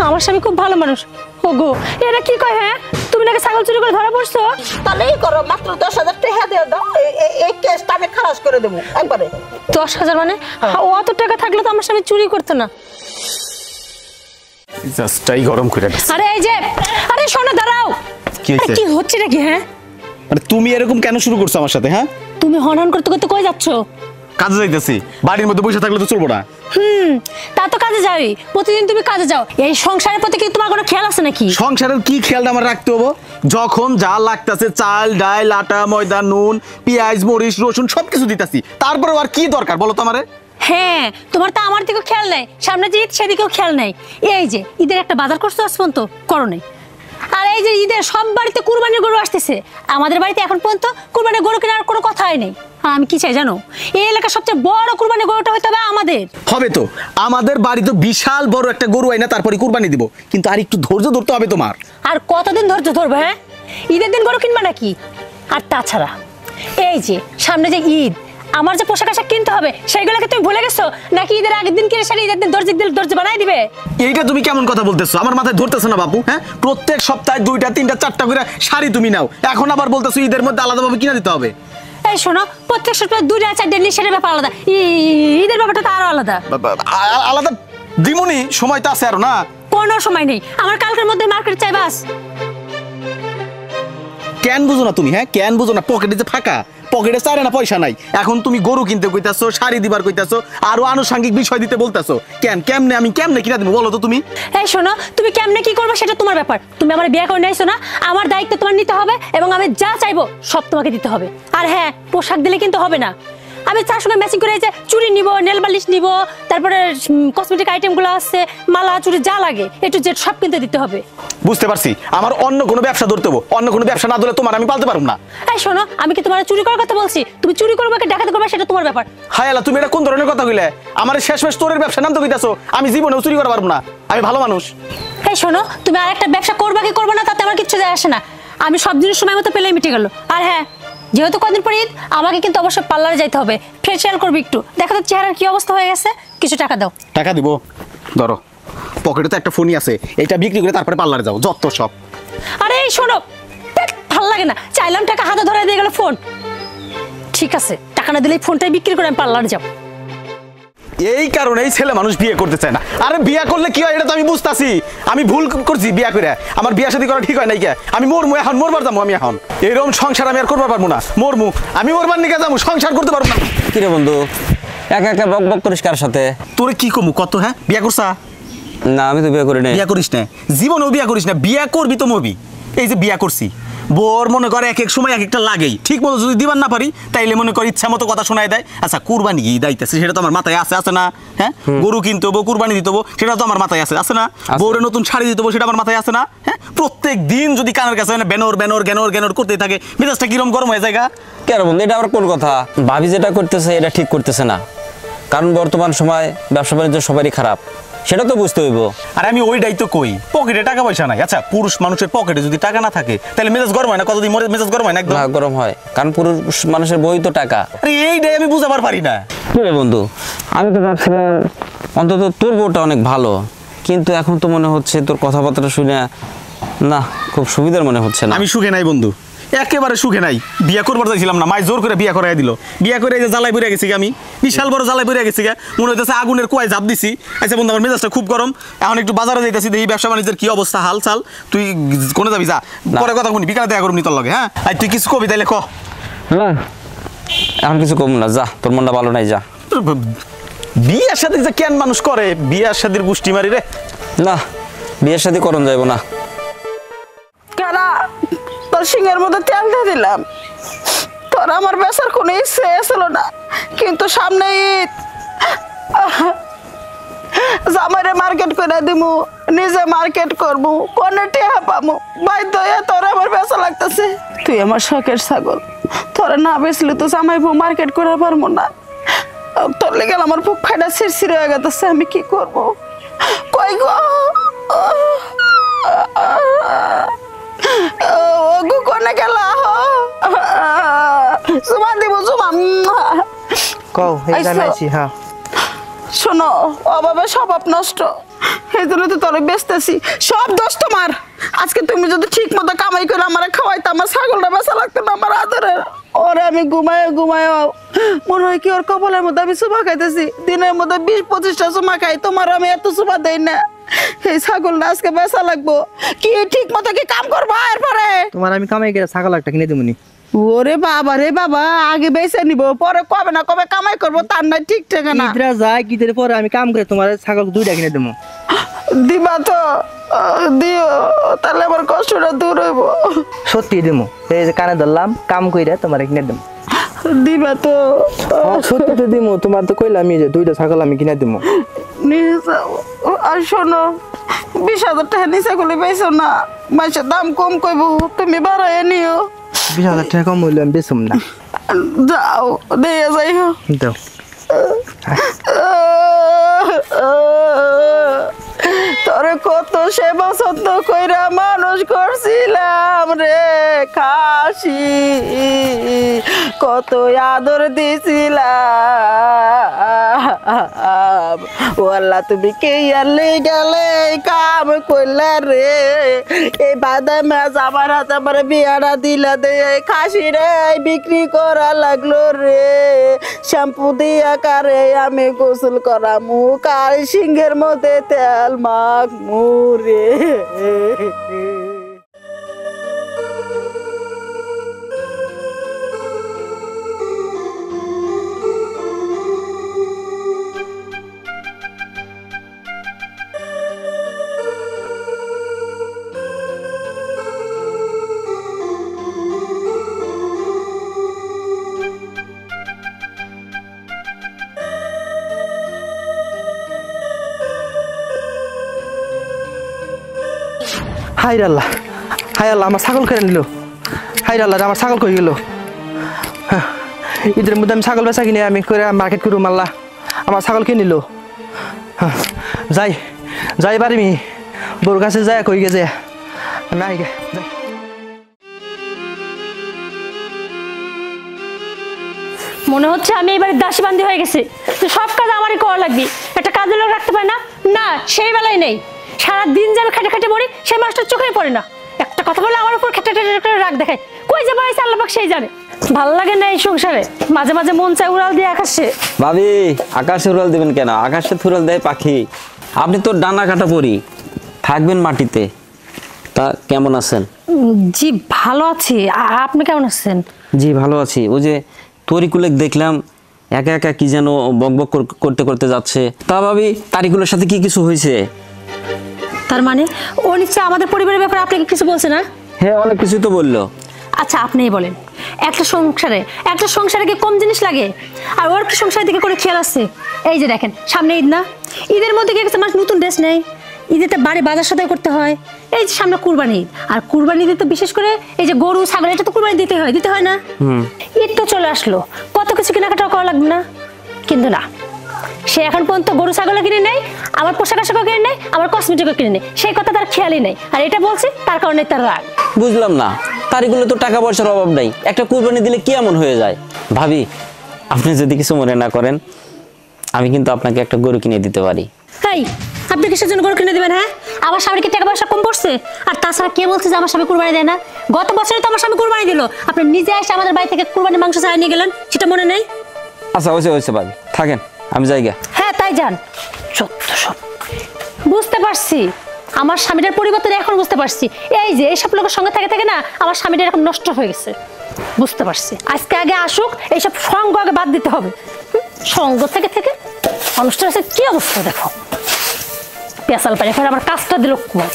আমার স্বামী খুব ভালো মানুষ। ওগো এটা কি কয়? হ্যাঁ তুমি নাকি ছাগল চুরি করে ধরা পড়ছো? তাহলেই করো, মাত্র 10,000 টাকা দিয়ে দাও, এই কেসটা আমি খালাস করে দেবো একবারে। 10,000 মানে? অত টাকা থাকলে তো আমার স্বামী চুরি করতো না। জাস্টই গরম করে দিস। আরে এই যে, আরে শোনো দাঁড়াও। কি হচ্ছে নাকি? হ্যাঁ আরে তুমি এরকম কেন শুরু করছো আমার সাথে? হ্যাঁ তুমি হনন করতে করতে কই যাচ্ছো? কাজে যাইতেছি। বাড়ির মধ্যে বসে থাকলে তো চলবো না। তা তো কাজে যাই, প্রতিদিন তুমি কাজে যাও। এই সংসারের প্রতি কি তোমার কোনো খেয়াল আছে নাকি? সংসারের কি খেয়ালটা আমার রাখতে হবো? যখন যা লাগতেছে চাল ডাল আটা ময়দা নুন পেঁয়াজ মরিচ রসুন সবকিছু দিতেছি, তারপরে আর কি দরকার বলো তো আমারে? হ্যাঁ তোমার তো আমার দিকেও খেয়াল নাই, সামনে যে ঈদ সেদিকেও খেয়াল নাই। এই যে ঈদের একটা বাজার করছো আজ পর্যন্ত করো নাই। আর এই যে ঈদের সব বাড়িতে কুরবানির গরু আসতেছে, আমাদের বাড়িতে এখন পর্যন্ত কুরবানির গরু কেনার কোনো কথাই নেই। আর আমি কি চাই জানো? এই এলাকার সবচেয়ে বড় কুরবানির গরুটা হইতে হবে আমাদের। হবে তো, আমাদের বাড়ি তো বিশাল বড় একটা গরু আইনা তারপরে কুরবানি দিব, কিন্তু আর একটু ধৈর্য ধরতে হবে তোমার। আর কতদিন ধৈর্য ধরবে? হ্যাঁ ঈদের দিন গরু কিনবা নাকি? আর তাছাড়া এই যে সামনে যে ঈদ, আমার যে পোশাক আশাক কিনতে হবে সেইগুলোকে তুমি ভুলে গেছো নাকি? ঈদের আগের দিন কিনে সেটা ঈদের দিন দর্জি বানাই দিবে? এইটা তুমি কেমন কথা বলতেছো? আমার মাথায় ধরতেছো না বাবু? হ্যাঁ প্রত্যেক সপ্তাহে 2টা 3টা 4টা করে শাড়ি তুমি নাও, এখন আবার বলতেছো ঈদের মধ্যে আলাদাভাবে কিনে দিতে হবে। এই শোনো, প্রত্যেক সপ্তাহে 2টা 4টা সেটার ব্যাপার আলাদা, ঈদের ব্যাপারটা তো আরো আলাদা। আলাদা দিমুনি, সময় তো আছে আরো না। কোনো সময় নেই, আমার কালকের মধ্যে মার্কেট চাই বাস। কেন বুঝো না তুমি? হ্যাঁ কেন বুঝো না? পকেটে যে ফাঁকা, পকেটে চারে না পয়সা নাই। এখন তুমি গরু কিনতে কইতাছো, শাড়ি দিবার কইতাছো, আরো আনুষঙ্গিক বিষয় দিতে বলতাছো। কেমনে আমি কেমনে কিনা দিব বলো তো তুমি? এই শোনো, তুমি কেমনে কি করবে সেটা তোমার ব্যাপার। তুমি আমার বিয়ে করে নাইছো না, আমার দায়িত্ব তোমার নিতে হবে এবং আমি যা চাইবো সব তোমাকে দিতে হবে। আর হ্যাঁ পোশাক দিলে কিন্তু হবে না, আমি তার সঙ্গে ম্যাচিং করে এই যে চুড়ি নিব, নেল বালিশ নিব, তারপরে কসমেটিক আইটেমগুলো আছে, মালা চুড়ি যা লাগে একটু জেড সব কিনতে দিতে হবে। বুঝতে পারছি, আমার অন্য কোনো ব্যবসা ধরতে হবে। অন্য কোনো ব্যবসা না ধরলে তোমার আমি পালতে পারবো না। এই শোনো, আমি কি তোমার চুরি করার কথা বলছি? তুমি চুরি করবে কি ডাকাতি করবে সেটা তোমার ব্যাপার। হায় আল্লাহ, তুমি এটা কোন ধরনের কথা কইলে? আমার শেষমেশ তোরের ব্যবসা নাম তো কইতাছো, আমি জীবনেও চুরি করতে পারবো না, আমি ভালো মানুষ। এই শোনো, তুমি আরেকটা ব্যবসা করবে কি করবে না তাতে আমার কিচ্ছু যায় আসে না, আমি সব জিনিস সময় মতো পেলেই মিটে গেল। আর হ্যাঁ যেহেতু কদিন পর ঈদ, আমাকে কিন্তু অবশ্যই পার্লারে যাইতে হবে, ফেসিয়াল করবি একটু, দেখো তো চেহারার কি অবস্থা হয়ে গেছে। কিছু টাকা দাও। টাকা দিব? ধরো, পকেটে তো একটা ফোনই আছে, এটা বিক্রি করে তারপরে পার্লারে যাও, যত সব। আরে এই শোনো, ভালো লাগে না, চাইলাম টাকা হাতে ধরে দিয়ে গেল ফোন। ঠিক আছে, টাকা না দিলে ফোনটাই বিক্রি করে আমি পার্লারে যাবো। এই কারণেই ছেলে মানুষ বিয়ে করতে চায় না। আরে বিয়ে করলে কি হয় এটা তো আমি বুঝতাছি, আমি ভুল করছি বিয়ে করে। আমার বিয়ে শাদী করা ঠিক হয় নাই কে? আমি মরমু, এখন মরবার যাবো। আমি এখন এরকম সংসার আমি আর করবার পারবো না, মরমু আমি, মরবার নিকে যাবো, সংসার করতে পারবো না। কি রে বন্ধু, একা একা বক বক করিস কার সাথে? তোরে কি কমু কত? হ্যাঁ বিয়ে করছা? না আমি তো বিয়ে করি না। বিয়ে করিস না, জীবনেও বিয়ে করিস না, বিয়ে করবি তো মরবি। এই যে বিয়ে করছি, বোর মনে করে এক এক সময় এক একটা লাগেই, ঠিক মতো যদি দিবার না পারি তাইলে মনে করি ইচ্ছা মতো কথা শোনায় দেয়। আচ্ছা কুরবানি ঈদ আইতেছে, সেটা তো আমার মাথায় আছে, আছে না? হ্যাঁ গরু কিনতে হবো, কুরবানি দিতে হবো, সেটা তো আমার মাথায় আছে, আছে না? বউরে নতুন শাড়ি দিতে হবো, সেটা আমার মাথায় আছে না? হ্যাঁ প্রত্যেক দিন যদি কানের কাছে ব্যানর ব্যানর গ্যানর গ্যানর করতেই থাকে, মেজাজটা কিরম গরম হয়ে যায়। কেন বন্ধু, এটা আবার কোন কথা? ভাবি যেটা করতেছে এটা ঠিক করতেছে না, কারণ বর্তমান সময় ব্যবসা বাণিজ্য সবারই খারাপ, সেটা তো বুঝতে হইব। আর আমি ওইটাই তো কই, পকেটে টাকা পয়সা নাই। আচ্ছা পুরুষ মানুষের পকেটে যদি টাকা না থাকে তাহলে মেজাজ গরম হয় না? কতদিন মেজাজ গরম হয় না? একদম গরম হয়, কারণ পুরুষ মানুষের বই তো টাকা। আরে এইটাই আমি বুঝাবার পারি না। বন্ধু আমি তো ভাবছিলাম অন্তত তোর বউটা অনেক ভালো, কিন্তু এখন তো মনে হচ্ছে তোর কথাবার্তা শুনে না খুব সুবিধার মনে হচ্ছে না। আমি সুখে নাই বন্ধু, একেবারে সুখে নাই। বিয়ে করবার চাইছিলাম না, মাই জোর করে বিয়ে করাই দিল। বিয়ে করে এই যে জ্বালাই পড়ে গেছি আমি, বিশাল বড় জ্বালাই পড়ে গেছি, মনে হইতেছে আগুনের কুয়ায় ঝাঁপ দিছি। আচ্ছা বন্ধু, আমার মেজাজটা খুব গরম, এখন একটু বাজারে যাইতেছি, দেখি ব্যবসা বাণিজ্যের কি অবস্থা হাল চাল। তুই কোনে যাবি? যা, পরে কথা শুনি, বিকালে দেখা করবি তোর লগে। হ্যাঁ আর তুই কিছু কবি তাইলে ক। না এখন কিছু কম না, যা, তোর মনটা ভালো নাই, যা। বিয়ের সাথে যে কেন মানুষ করে, বিয়ের সাথে গোষ্ঠী মারি রে। না বিয়ের সাথে করণ যাইব না। কারা তোর সিংহের মধ্যে তেল দিয়ে দিলাম, তোর আমার বেচার কোনো ইচ্ছে ছিল না, কিন্তু সামনে ঈদ, জামাইরে মার্কেট করে দিমু, নিজে মার্কেট করবো, কোনে টেহা পামু, বাধ্য হয়ে তোর আমার বেচা লাগতেছে। তুই আমার শখের ছাগল, তোরা না বেচলে তো জামাই বউ মার্কেট করে পারবো না। তোর লেগে আমার বুক ফাটা ছিড়ছিড় হয়ে গেছে, আমি কি করব? কই গো ওগো, কোনে গেলা? জুমা দিব, জুমা। কও এই জানাইছি। হ্যাঁ শোনো, অভাবে স্বভাব নষ্ট, এই জন্য তো তোরে বেচতেছি। সব দোষ তোমার। আজকে তুমি যদি ঠিক মতো কামাই করে আমার খাওয়াইতো, আমার ছাগলটা বেচা লাগতো না আমার আদরের। ওরে আমি ঘুমায় মনে হয় কি ওর কপালের মধ্যে আমি সুমা খাইতেছি। দিনের মধ্যে 20-25টা সুমা খাই, তোমার আমি এত সুমা দেই না। এই ছাগলটা আজকে বেচা লাগবো। কি ঠিক মতো কি কাম করবো এরপরে? তোমার আমি কামাই করে ছাগল একটা কিনে দেবনি। ওরে বাবা রে বাবা, আগে বেচে নিব, পরে কবে না কবে কামাই করবো তার নাই ঠিক ঠিকানা। ঈদরা যায়, ঈদের পরে আমি কাম করে তোমার ছাগল 2টা কিনে দেবো। দিবা তো? দিও, তাহলে আমার কষ্টটা দূর হইব। সত্যি দেবো, এই যে কানে ধরলাম, কাম কইরা তোমার কিনে দেবো। দিবা তো? সত্যি তো দেবো, তোমার তো কইলাম যে 2টা ছাগল আমি কিনে দেবো। নিয়ে যাও। আর শোনো, 20,000 টাকা নিচে গুলি পাইছো না, মাসে দাম কম কইব, তুমি বাড়াই নিও। 20,000 টাকা কম হইলে আমি বেচুম না। যাও, দিয়ে যাই। দাও। তোরে কত সেবা যত্ন কইরা মানুষ করছিলাম রে খাসি, কত আদর দিছিলাম। ও আল্লাহ, তুমি কে আলে গেলে কাম কইলা রে। এই বাদা মাছ আমার হাতে আমার বিয়ারা দিলা দে, খাসি রে বিক্রি করা লাগলো রে। শ্যাম্পু দিয়া কারে আমি গোসল করামু, কার সিংহের মধ্যে তেল মাখমু রে। হাই আল্লাহ, হাই আল্লাহ, আমার ছাগল কেড়ে নিল। হাই আল্লাহ, আমার ছাগল কই গেল? ঈদের মধ্যে আমি ছাগল বেচা কিনে আমি করে মার্কেট করু মাল্লা, আমার ছাগল কে নিল? যাই যাই পারিমি, বউর কাছে যায় কই গেছে আমি আই গে যাই। মনে হচ্ছে আমি এবারে দাসী বান্দি হয়ে গেছি, তো সব কাজ আমারই করা লাগবে। একটা কাজের লোক রাখতে পারে না? না, সেই বেলায় নেই। সারা দিন যাবে খেটে খেটে মরি, সেই মাস্টার চোখেই পড়ে না। একটা কথা বলে আমার উপর খেটে খেটে করে রাগ দেখায়। কই যে বাড়াইছে আল্লাহ পাক সেই জানে। ভালো লাগে না এই সংসারে, মাঝে মাঝে মন চায় উড়াল দিয়ে আকাশে। ভাবি, আকাশে উড়াল দিবেন কেন? আকাশে থুরাল দেয় পাখি। আপনি তো ডানা কাটা পড়ি, থাকবেন মাটিতে। তা কেমন আছেন? জি ভালো আছি, আপনি কেমন আছেন? জি ভালো আছি। ওই যে তরিকুলে দেখলাম একা একা কি যেন বকবক করতে করতে যাচ্ছে। তা ভাবি, তারিকুলের সাথে কি কিছু হয়েছে? তার মানে ও নিশ্চয় আমাদের পরিবারের ব্যাপারে আপনাকে কিছু বলছে না? হ্যাঁ, অনেক কিছু তো বললো। আচ্ছা আপনিই বলেন, একটা সংসারে কি কম জিনিস লাগে? আর ওর কি সংসারের দিকে করে খেয়াল আছে? এই যে দেখেন, সামনে ঈদ না, ঈদের মধ্যে গিয়ে মানুষ নতুন ড্রেস নেই, ঈদেতে বাড়ি বাজার সদাই করতে হয়। এই যে সামনে কুরবানি ঈদ, আর কুরবানি ঈদে তো বিশেষ করে এই যে গরু ছাগল, এটা তো কুরবানি দিতে হয় না? ঈদ তো চলে আসলো, কত কিছু কেনাকাটা করা লাগবে না? কিন্তু না, সে এখন পর্যন্ত গরু ছাগলও কিনে নেই, আমার পোশাক আশাকও কিনে নেই, আমার কসমেটিকও কিনে নেই, সেই কথা তার খেয়ালই নেই। আর এটা বলছি তার কারণে তার রাগ। বুঝলাম না, তারিকুলে তো টাকা পয়সার অভাব নাই, একটা কুরবানি দিলে কি এমন হয়ে যায়? ভাবি, আপনি যদি কিছু মনে না করেন, আমি কিন্তু আপনাকে একটা গরু কিনে দিতে পারি। তাই আপনি কিসের জন্য গরু কিনে দেবেন? হ্যাঁ, আমার স্বামীর কি টাকা পয়সা কম পড়ছে? আর তাছাড়া কে বলছে যে আমার স্বামী কুরবানি দেয় না? গত বছরে তো আমার স্বামী কুরবানি দিল, আপনি নিজে এসে আমাদের বাড়ি থেকে কুরবানি মাংস চাই নিয়ে গেলেন, সেটা মনে নেই? আচ্ছা হয়েছে ভাবি, থাকেন, আমি যাইগা। হ্যাঁ তাই যান। সত্য সব বুঝতে পারছি, আমার স্বামীটার পরিবর্তন এখন বুঝতে পারছি। এই যে এইসব লোকের সঙ্গে থেকে থেকে না আমার স্বামীটা এরকম নষ্ট হয়ে গেছে, বুঝতে পারছি। আজকে আগে আসুক, এইসব সঙ্গ আগে বাদ দিতে হবে। সঙ্গ থেকে থেকে অনুষ্ঠান আছে কি অবস্থা দেখো, পেশাল পারে ফের আমার কাজটা দিল কুমার।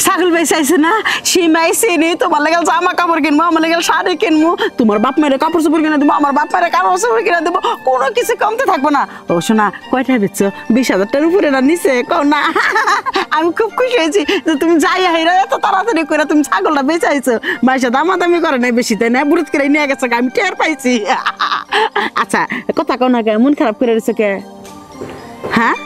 ছাগল বেচাইছে না, সীমাই চিনি, তোমার লেগে জামা কাপড় কিনবো, আমার লেগে শাড়ি কিনবো, তোমার বাপ মায়ের কাপড় চোপড় কিনে দেবো, আমার বাপ মায়ের কাপড় চোপড় কিনে দেবো, কোনো কিছু কমতে থাকবো না। ও শোনা, কয়টা বেচছো? 20,000 টাকার উপরে না নিচে কও না? আমি খুব খুশি হয়েছি যে তুমি যাই হাইরা এত তাড়াতাড়ি করে তুমি ছাগলটা বেচাইছো। মাইসা দামাদামি করে নাই বেশি, তাই না? বুড়িত করে নিয়ে গেছে, আমি টের পাইছি। আচ্ছা কথা কও না, কে মন খারাপ করে রয়েছে কে? হ্যাঁ,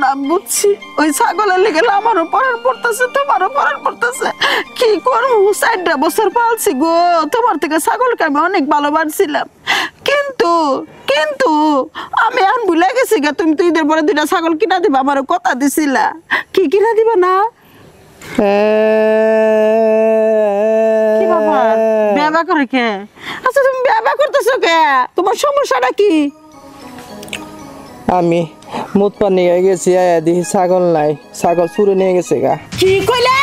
না বুঝছি। করছি ওই ছাগলের লেগে আমারও পড়ার পড়তেছে তোমারও পড়ার পড়তেছে কি করবো 4 বছর পালছি গো তোমার থেকে ছাগলকে আমি অনেক ভালোবাসছিলাম কিন্তু কিন্তু আমি এখন ভুলে গেছি গা তুমি তো ঈদের পরে 2টা ছাগল কিনা দিবা আমারও কথা দিছিলা কি কিনা দিবা না কি বাবা ব্যবহার করে কে আচ্ছা তুমি ব্যবহার করতেছো কে তোমার সমস্যাটা কি আমি মুতপা নিয়ে গেছি আয়া দেখি ছাগল নাই ছাগল চুরে নিয়ে গেছে গা কি কইলে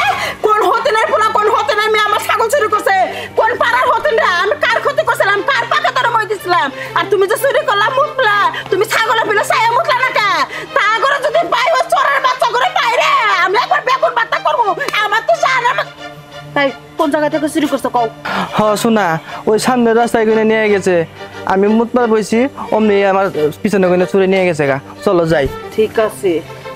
কোন হোটেলের পোলা কোন হোটেলে আমি আমার ছাগল চুরি করছে কোন পাড়ার হোটেলে আমি কার ক্ষতি করছিলাম কার পাকা তোর মই দিছিলাম আর তুমি যে চুরি করলা মুতলা তুমি ছাগলের পিলে ছায়া মুতলা না কে তা করে যদি পাই ওই চোরের বাচ্চা করে পাই রে আমি একবার বেগুন বাতা করব আমার তো জানা তাই কোন জায়গা থেকে চুরি করছো কও হ শোনা ওই সামনের রাস্তায় কিনে নিয়ে গেছে আমি মুতপা বইছি অমনি আমার পিছনে কিনে চুরে নিয়ে গেছে গা চলো যাই ঠিক আছে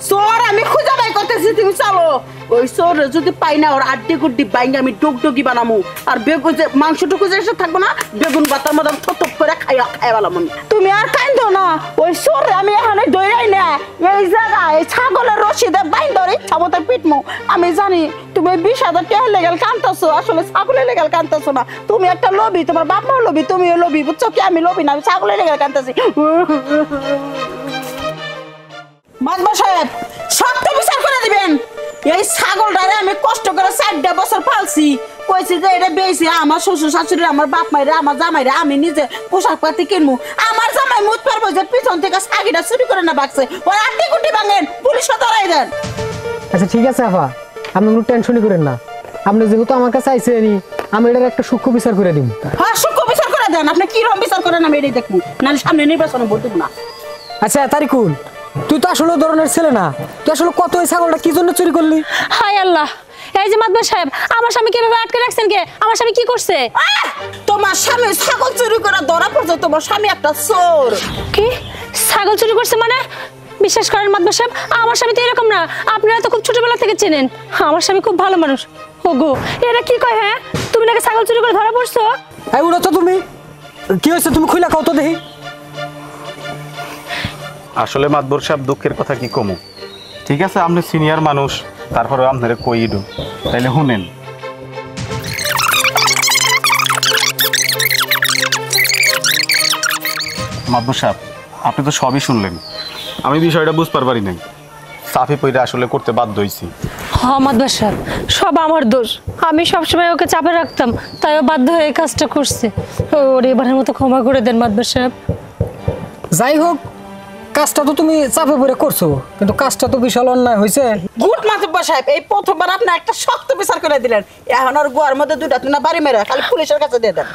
চোর আমি খুঁজে বাই করতেছি তুমি চলো ওই চোর যদি পাই না ওর আড্ডি গুড্ডি বাইঙ্গে আমি ডুগডুগি বানামু আর বেগুন যে মাংসটুকু যে এসে থাকবো না বেগুন বাতার মতো থপ করে খাইবালাম আমি তুমি আর কাইন্দো না ওই চোর আমি এখানে দৌড়াই না এই জায়গায় এই ছাগলের রশিদে বাইন ধরে ইচ্ছা মতো পিটমু আমি জানি তুমি 20,000 টাকা লেগেল কানতেছো আসলে ছাগলের লেগেল কানতেছো না তুমি একটা লোভী তোমার বাপ মাও লোভী তুমিও লোভী বুঝছো কি আমি লোভী না আমি ছাগলের লেগেল কানতেছি মাতবা সাহেব সত্য বিচার করে দিবেন এই ছাগলটারে আমি কষ্ট করে 4 বছর পালছি কইছি যে এটা বেশি আমার শ্বশুর শাশুড়ি আমার বাপ মাইরে আমার জামাইরে আমি নিজে পোশাক পাতি কিনবো আমার জামাই মুত পারবো যে পিছন থেকে সাগিটা চুরি করে না বাকছে ওর আটটি গুটি ভাঙেন পুলিশকে ধরাই দেন আচ্ছা ঠিক আছে আপা আপনি কোনো টেনশনই করেন না আপনি যেহেতু আমার কাছে আইসেনি আমি এটার একটা সূক্ষ্ম বিচার করে দিব হ্যাঁ সূক্ষ্ম বিচার করে দেন আপনি কি রকম বিচার করেন আমি এটাই দেখবো নাহলে সামনে নির্বাচনে ভোট দেবো না আচ্ছা তারিকুল তুই তো আসলে ধরনের ছেলে না তুই আসলে কত ওই ছাগলটা কি জন্য চুরি করলি হায় আল্লাহ এই যে মাতবার সাহেব আমার স্বামী কিভাবে আটকে রাখছেন কে আমার স্বামী কি করছে তোমার স্বামী ছাগল চুরি করে ধরা পড়ছে তোমার স্বামী একটা চোর কি ছাগল চুরি করছে মানে বিশ্বাস করেন মাতবার সাহেব আমার স্বামী তো এরকম না আপনারা তো খুব ছোটবেলা থেকে চেনেন আমার স্বামী খুব ভালো মানুষ ওগো এরা কি কয় হ্যাঁ তুমি নাকি ছাগল চুরি করে ধরা পড়ছো এই উড়ো তো তুমি কি হয়েছে তুমি খুইলা কত দেখি আসলে মাতবর সাহেব দুঃখের কথা কি কমু ঠিক আছে আপনি সিনিয়র মানুষ তারপরে আপনারা কই ইডু তাইলে শুনেন মাতবর সাহেব আপনি তো সবই শুনলেন আমি বিষয়টা বুঝতে পারি নাই সাফি পইরা আসলে করতে বাধ্য হইছি হ্যাঁ মাতবার সাহেব সব আমার দোষ আমি সবসময় ওকে চাপে রাখতাম তাই ও বাধ্য হয়ে এই কাজটা করছে ওর এবারের মতো ক্ষমা করে দেন মাতবার সাহেব যাই হোক কাজটা তো তুমি চাপে পড়ে করছো কিন্তু কাজটা তো বিশাল অন্যায় হয়েছে গুড মাতব্বর সাহেব এই প্রথমবার আপনি একটা শক্ত বিচার করে দিলেন এখন আর গোয়ার মধ্যে 2টা তুনা বাড়ি মেরে খালি পুলিশের কাছে দিয়ে দেন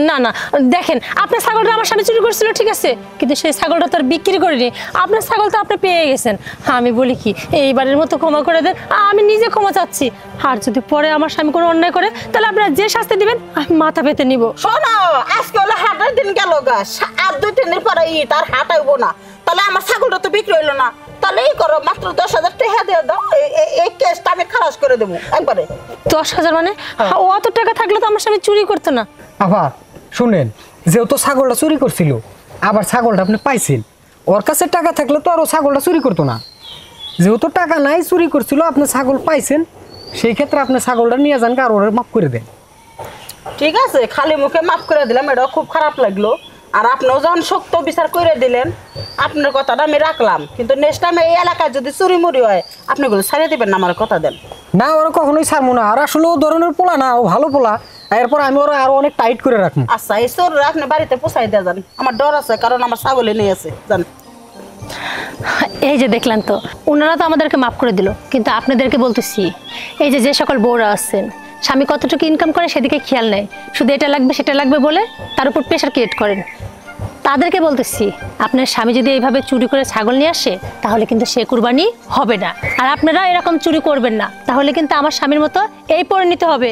না না দেখেন আপনার ছাগলটা আমার স্বামী চুরি করছিল ঠিক আছে কিন্তু সেই ছাগলটা তো আর বিক্রি করিনি আপনার ছাগল তো আপনি পেয়ে গেছেন আমি বলি কি এইবারের মতো ক্ষমা করে দেন আমি নিজে ক্ষমা চাচ্ছি আর যদি পরে আমার স্বামী কোনো অন্যায় করে তাহলে আপনারা যে শাস্তি দিবেন আমি মাথা পেতে নিব শোনো আজকে হলো হাটের দিন গেল গা আর 2-3 দিন পরে তার হাট হইব না তাহলে আমার ছাগলটা তো বিক্রি হইলো না তাহলে এই করো মাত্র 10,000 টাকা দিয়ে দাও এই কেসটা আমি খালাস করে দেবো একবারে 10,000 মানে ও অত টাকা থাকলে তো আমার স্বামী চুরি করতো না আপা শুনেন যেহেতু ছাগলটা চুরি করছিল আবার ছাগলটা আপনি পাইছেন ওর কাছে টাকা থাকলে তো আর ও ছাগলটা চুরি করতো না যেহেতু টাকা নাই চুরি করছিল আপনি ছাগল পাইছেন সেই ক্ষেত্রে আপনি ছাগলটা নিয়ে যান আর ওরা মাফ করে দেন ঠিক আছে খালি মুখে মাফ করে দিলাম এটা খুব খারাপ লাগলো আর আপনিও যখন শক্ত বিচার করে দিলেন আপনার কথাটা আমি রাখলাম কিন্তু নেক্সট টাইম এই এলাকায় যদি চুরি মুড়ি হয় আপনি গুলো ছাড়িয়ে দিবেন না আমার কথা দেন না ওরা কখনোই ছাড়বো না আর আসলে ও ধরনের পোলা না ও ভালো পোলা এরপর আমি ওরা আরো অনেক টাইট করে রাখবো আচ্ছা এই চোর আপনি বাড়িতে পোষাই দিয়ে যান আমার ডর আছে কারণ আমার ছাগলে নিয়ে আছে জান এই যে দেখলেন তো ওনারা তো আমাদেরকে মাফ করে দিল কিন্তু আপনাদেরকে বলতেছি এই যে সকল বউরা আছেন স্বামী কতটুকু ইনকাম করে সেদিকে খেয়াল নেই শুধু এটা লাগবে সেটা লাগবে বলে তার উপর প্রেশার ক্রিয়েট করেন তাদেরকে বলতেছি আপনার স্বামী যদি এইভাবে চুরি করে ছাগল নিয়ে আসে তাহলে কিন্তু সে কুরবানি হবে না আর আপনারা এরকম চুরি করবেন না তাহলে কিন্তু আমার স্বামীর মতো এই পরিণতি হবে